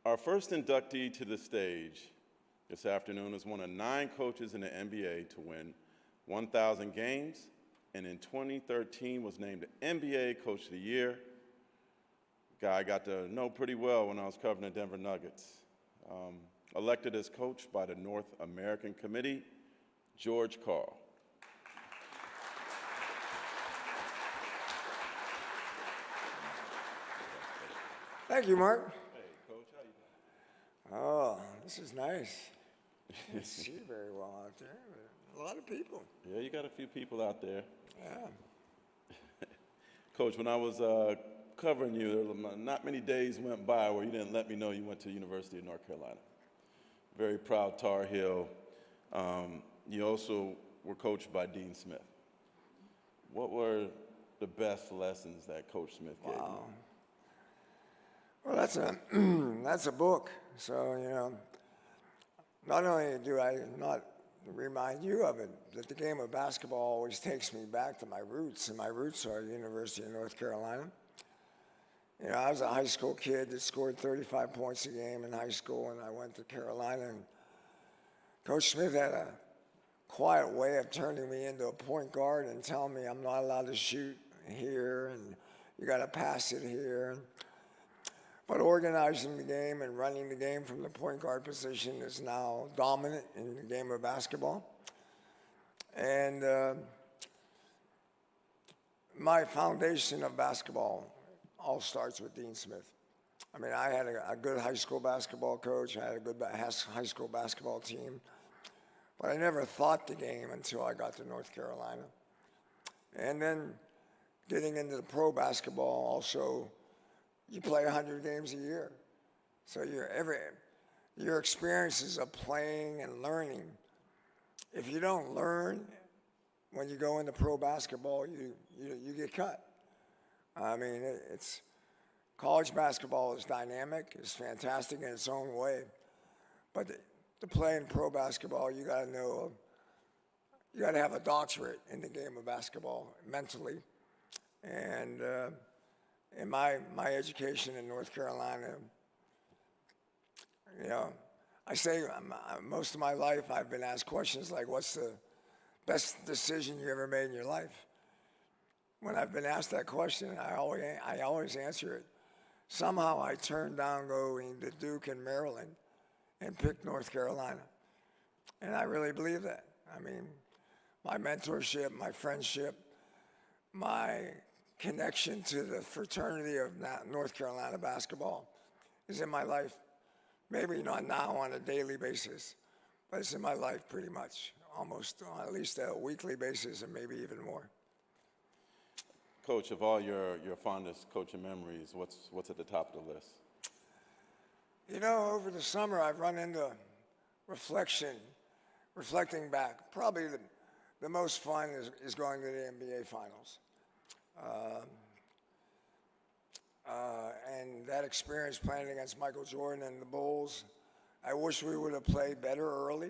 Our first inductee to the stage this afternoon is one of 9 coaches in the NBA to win 1,000 games, and in 2013 was named the NBA Coach of the Year. Guy I got to know pretty well when I was covering the Denver Nuggets. Elected as coach by the North American Committee, George Karl. Thank you, Mark. Hey, Coach, how you doing? Oh, this is nice. You can't see very well out there, but a lot of people. Yeah, you got a few people out there. Yeah. Coach, when I was covering you, there were not many days went by where you didn't let me know you went to the University of North Carolina. Very proud Tar Heel. You also were coached by Dean Smith. What were the best lessons that Coach Smith gave you? Well, that's a book. So, you know, not only do I not remind you of it, that the game of basketball always takes me back to my roots, and my roots are the University of North Carolina. You know, I was a high school kid that scored 35 points a game in high school, and I went to Carolina, and Coach Smith had a quiet way of turning me into a point guard and telling me I'm not allowed to shoot here, and you got to pass it here. But organizing the game and running the game from the point guard position is now dominant in the game of basketball. And my foundation of basketball all starts with Dean Smith. I mean, I had a good high school basketball coach. I had a good high school basketball team. But I never thought the game until I got to North Carolina. And then getting into the pro basketball also, you play 100 games a year. So your experiences of playing and learning, if you don't learn when you go into pro basketball, you get cut. I mean, college basketball is dynamic, it's fantastic in its own way. But to play in pro basketball, you got to know, you got to have a doctorate in the game of basketball mentally. And in my education in North Carolina, you know, I say most of my life I've been asked questions like, what's the best decision you ever made in your life? When I've been asked that question, I always answer it. Somehow I turned down going to Duke and Maryland and picked North Carolina. And I really believe that. I mean, my mentorship, my friendship, my connection to the fraternity of North Carolina basketball is in my life. Maybe not now on a daily basis, but it's in my life pretty much, almost on at least a weekly basis and maybe even more. Coach, of all your fondest coaching memories, what's at the top of the list? You know, over the summer I've run into reflecting back. Probably the most fun is going to the NBA Finals. And that experience playing against Michael Jordan and the Bulls, I wish we would have played better early,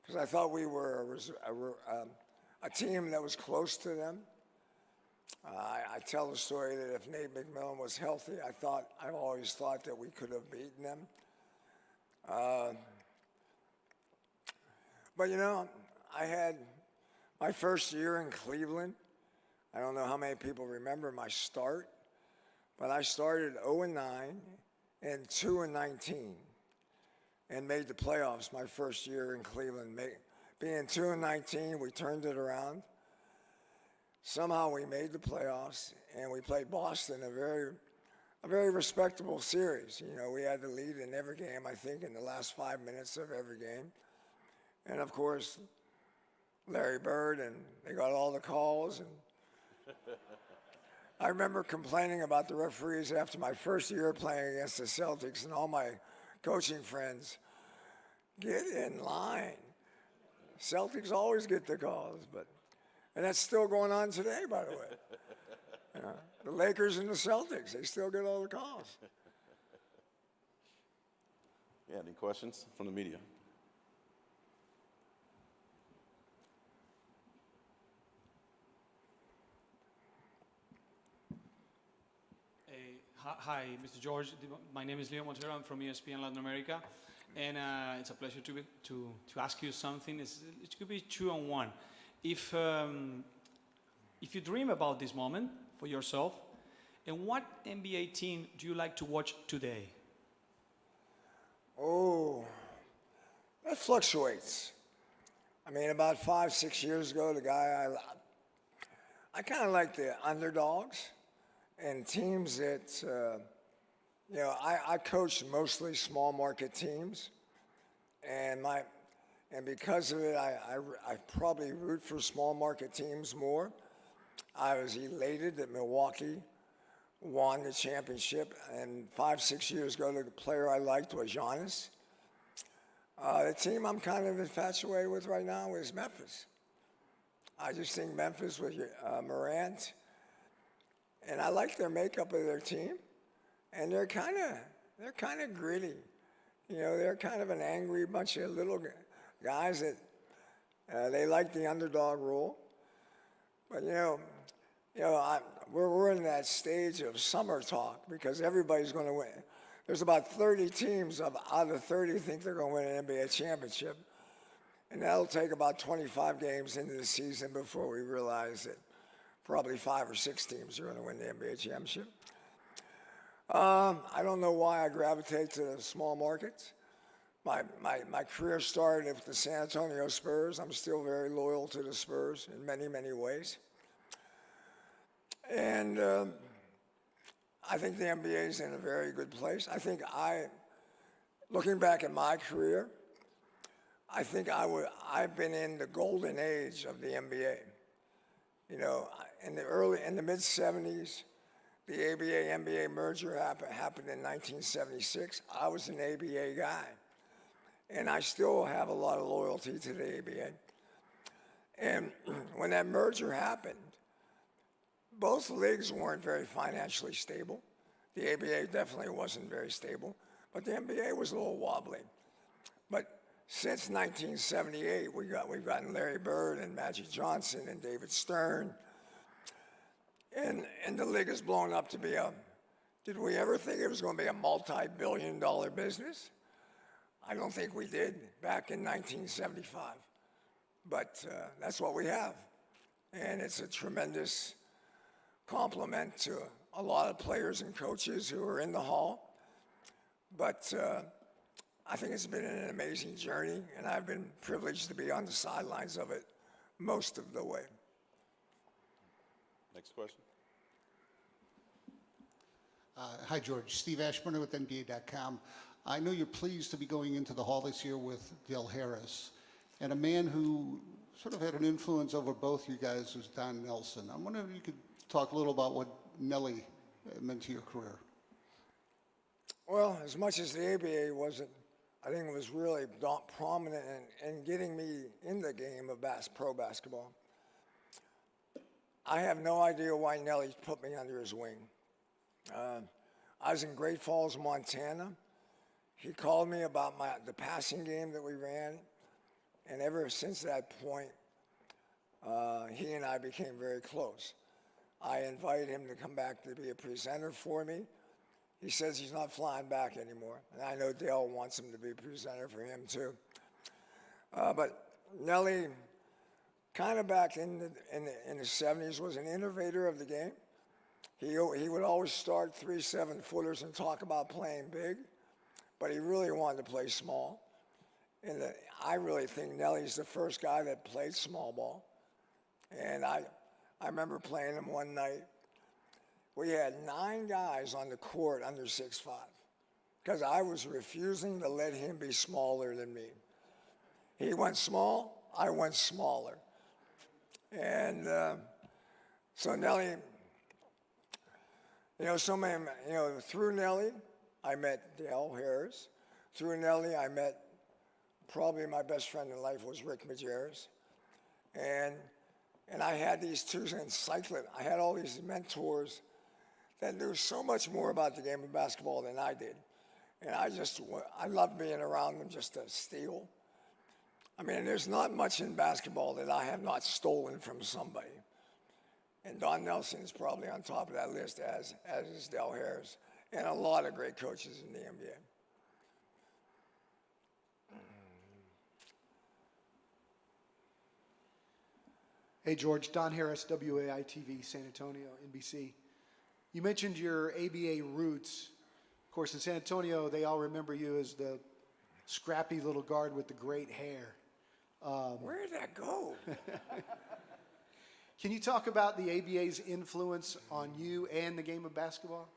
because I thought we were a team that was close to them. I tell the story that if Nate McMillan was healthy, I've always thought that we could have beaten them. But you know, I had my first year in Cleveland. I don't know how many people remember my start, but I started 0-9 and 2-19 and made the playoffs my first year in Cleveland. Being 2-19, we turned it around. Somehow we made the playoffs, and we played Boston, a very respectable series. You know, we had the lead in every game, I think, in the last 5 minutes of every game. And of course, Larry Bird, and they got all the calls. And I remember complaining about the referees after my first year playing against the Celtics, and all my coaching friends, get in line. Celtics always get the calls, and that's still going on today, by the way. You know, the Lakers and the Celtics, they still get all the calls. Yeah, any questions from the media? Hi, Mr. George. My name is Leo Montero. I'm from ESPN Latin America, and it's a pleasure to ask you something. It could be 2-on-1. If you dream about this moment for yourself, and what NBA team do you like to watch today? Oh, that fluctuates. I mean, about 5, 6 years ago, the guy I kind of like the underdogs and teams that, I coach mostly small market teams, and because of it, I probably root for small market teams more. I was elated that Milwaukee won the championship, and 5, 6 years ago, the player I liked was Giannis. The team I'm kind of infatuated with right now is Memphis. I just think Memphis with Morant, and I like their makeup of their team, and they're kind of gritty. They're kind of an angry bunch of little guys that they like the underdog role. But we're in that stage of summer talk because everybody's going to win. There's about 30 teams out of 30 think they're going to win an NBA championship. And that'll take about 25 games into the season before we realize that probably 5 or 6 teams are going to win the NBA championship. I don't know why I gravitate to the small markets. My career started with the San Antonio Spurs. I'm still very loyal to the Spurs in many, many ways. And I think the NBA is in a very good place. I think looking back at my career, I think I've been in the golden age of the NBA. In the mid '70s, the ABA-NBA merger happened in 1976. I was an ABA guy, and I still have a lot of loyalty to the ABA. And when that merger happened, both leagues weren't very financially stable. The ABA definitely wasn't very stable, but the NBA was a little wobbly. But since 1978, we've gotten Larry Bird and Magic Johnson and David Stern, and the league has blown up to be did we ever think it was going to be a multi-billion-dollar business? I don't think we did back in 1975, but that's what we have, and it's a tremendous compliment to a lot of players and coaches who are in the hall, but I think it's been an amazing journey, and I've been privileged to be on the sidelines of it most of the way. Next question. Hi, George. Steve Ashburner with NBA.com. I know you're pleased to be going into the hall this year with Del Harris, and a man who sort of had an influence over both you guys was Don Nelson. I'm wondering if you could talk a little about what Nelly meant to your career. Well, as much as the ABA wasn't, I think it was really prominent in getting me in the game of pro basketball. I have no idea why Nelly put me under his wing. I was in Great Falls, Montana. He called me about the passing game that we ran, and ever since that point, he and I became very close. I invited him to come back to be a presenter for me. He says he's not flying back anymore, and I know Dale wants him to be a presenter for him too. But Nelly, kind of back in the 70s, was an innovator of the game. He would always start 3 7-footers and talk about playing big, but he really wanted to play small. And I really think Nelly's the first guy that played small ball. And I remember playing him one night. We had 9 guys on the court under 6'5", because I was refusing to let him be smaller than me. He went small, I went smaller. And so Nelly, through Nelly, I met Dale Harris. Through Nelly, I met probably my best friend in life was Rick Majerus. And I had these I had all these mentors that knew so much more about the game of basketball than I did. And I loved being around them just to steal. I mean, there's not much in basketball that I have not stolen from somebody. And Don Nelson is probably on top of that list, as is Del Harris. and a lot of great coaches in the NBA. Hey, George. Don Harris, WAI-TV, San Antonio, NBC. You mentioned your ABA roots. Of course, in San Antonio, they all remember you as the scrappy little guard with the great hair. Where did that go? Can you talk about the ABA's influence on you and the game of basketball?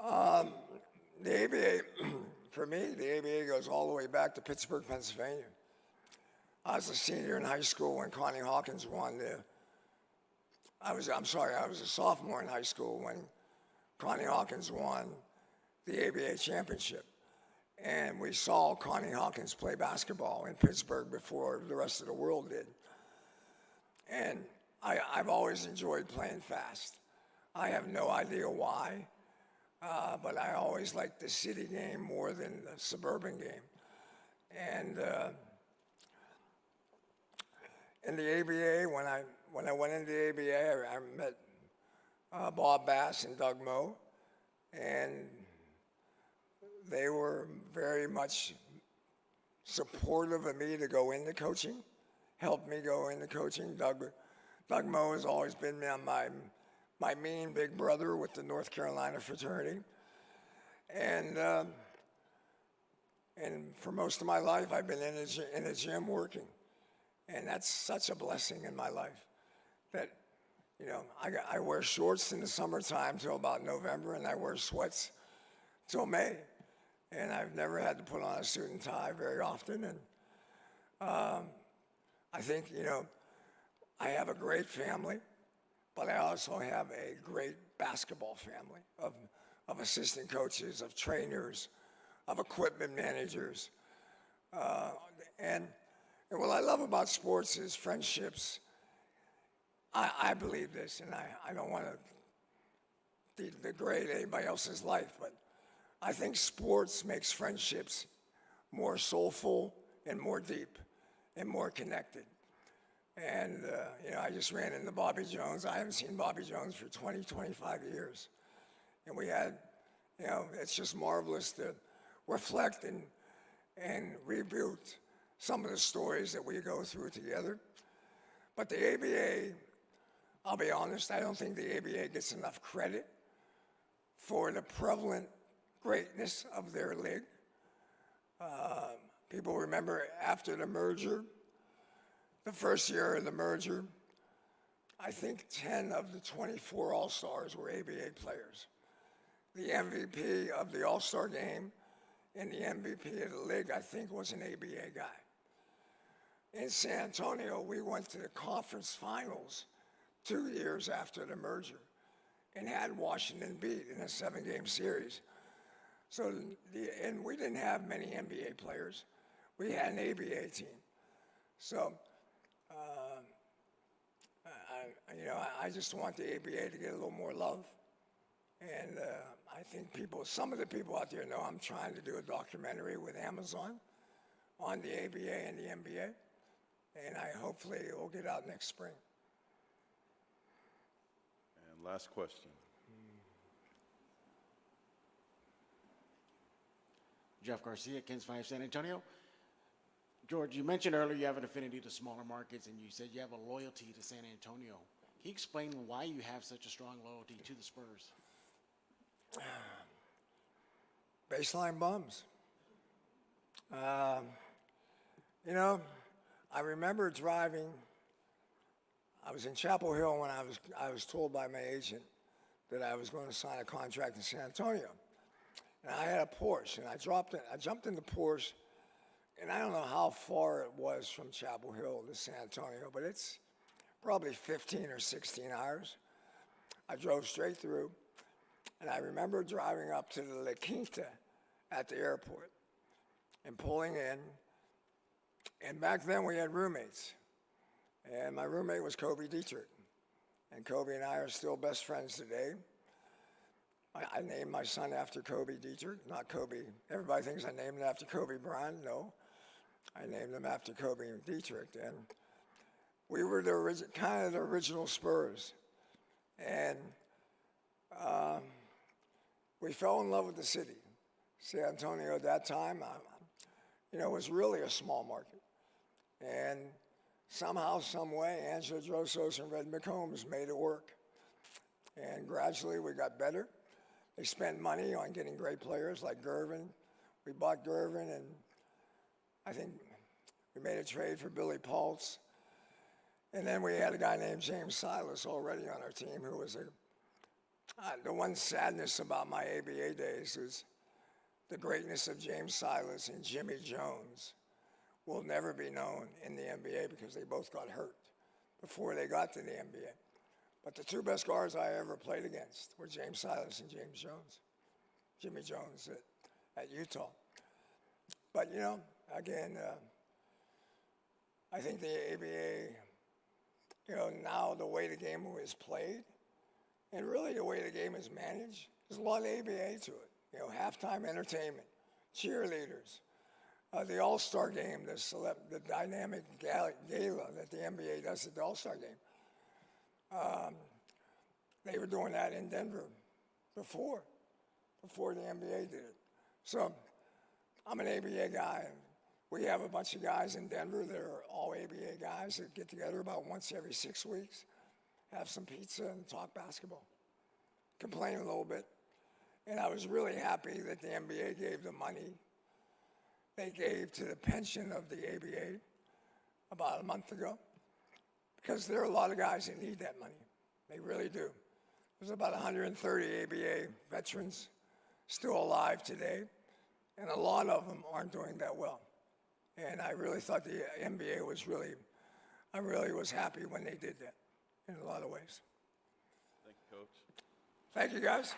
The ABA, for me, the ABA goes all the way back to Pittsburgh, Pennsylvania. I was a senior in high school when Connie Hawkins won I was a sophomore in high school when Connie Hawkins won the ABA championship. And we saw Connie Hawkins play basketball in Pittsburgh before the rest of the world did. And I've always enjoyed playing fast. I have no idea why, but I always liked the city game more than the suburban game. And in the ABA, when I went into the ABA, I met Bob Bass and Doug Moe, and they were very much supportive of me to go into coaching, helped me go into coaching. Doug Moe has always been my mean big brother with the North Carolina fraternity. And for most of my life, I've been in a gym working. And that's such a blessing in my life that, you know, I wear shorts in the summertime till about November, and I wear sweats till May. And I've never had to put on a suit and tie very often. And I think, you know, I have a great family, but I also have a great basketball family of assistant coaches, of trainers, of equipment managers. And what I love about sports is friendships. I believe this, and I don't want to degrade anybody else's life, but I think sports makes friendships more soulful and more deep and more connected. And, you know, I just ran into Bobby Jones. I haven't seen Bobby Jones for 20, 25 years. And we had, you know, it's just marvelous to reflect and reboot some of the stories that we go through together. But the ABA, I'll be honest, I don't think the ABA gets enough credit for the prevalent greatness of their league. People remember after the merger, the first year of the merger, I think 10 of the 24 All-Stars were ABA players. The MVP of the All-Star game and the MVP of the league, I think, was an ABA guy. In San Antonio, we went to the conference finals 2 years after the merger and had Washington beat in a 7-game series. So, and we didn't have many NBA players. We had an ABA team. So, I just want the ABA to get a little more love. And I think some of the people out there know I'm trying to do a documentary with Amazon on the ABA and the NBA. And hopefully it will get out next spring. And last question. Jeff Garcia, Kings 5 San Antonio. George, you mentioned earlier you have an affinity to smaller markets, and you said you have a loyalty to San Antonio. Can you explain why you have such a strong loyalty to the Spurs? Baseline bums. You know, I remember driving. I was in Chapel Hill when I was told by my agent that I was going to sign a contract in San Antonio. And I had a Porsche, and I jumped in the Porsche, and I don't know how far it was from Chapel Hill to San Antonio, but it's probably 15 or 16 hours. I drove straight through, and I remember driving up to the La Quinta at the airport and pulling in. And back then we had roommates, and my roommate was Kobe Dietrich, and Kobe and I are still best friends today. I named my son after Kobe Dietrich, not Kobe. Everybody thinks I named him after Kobe Bryant. No, I named him after Kobe Dietrich, and we were kind of the original Spurs. And we fell in love with the city. San Antonio at that time, was really a small market. And somehow, some way, Angela Drosos and Red McCombs made it work. And gradually we got better. They spent money on getting great players like Gervin. We bought Gervin, and I think we made a trade for Billy Pultz. And then we had a guy named James Silas already on our team who was the one sadness about my ABA days is the greatness of James Silas and Jimmy Jones will never be known in the NBA because they both got hurt before they got to the NBA. But the two best guards I ever played against were James Silas and James Jones. Jimmy Jones at Utah. But, again, I think the ABA, now the way the game is played, and really the way the game is managed, there's a lot of ABA to it. Halftime entertainment, cheerleaders, the All-Star game, the dynamic gala that the NBA does at the All-Star game. They were doing that in Denver before the NBA did it. So I'm an ABA guy. And we have a bunch of guys in Denver that are all ABA guys that get together about once every 6 weeks, have some pizza and talk basketball, complain a little bit. And I was really happy that the NBA gave the money they gave to the pension of the ABA about a month ago, because there are a lot of guys that need that money. They really do. There's about 130 ABA veterans still alive today, and a lot of them aren't doing that well. And I really thought the NBA I really was happy when they did that in a lot of ways. Thank you, Coach. Thank you, guys.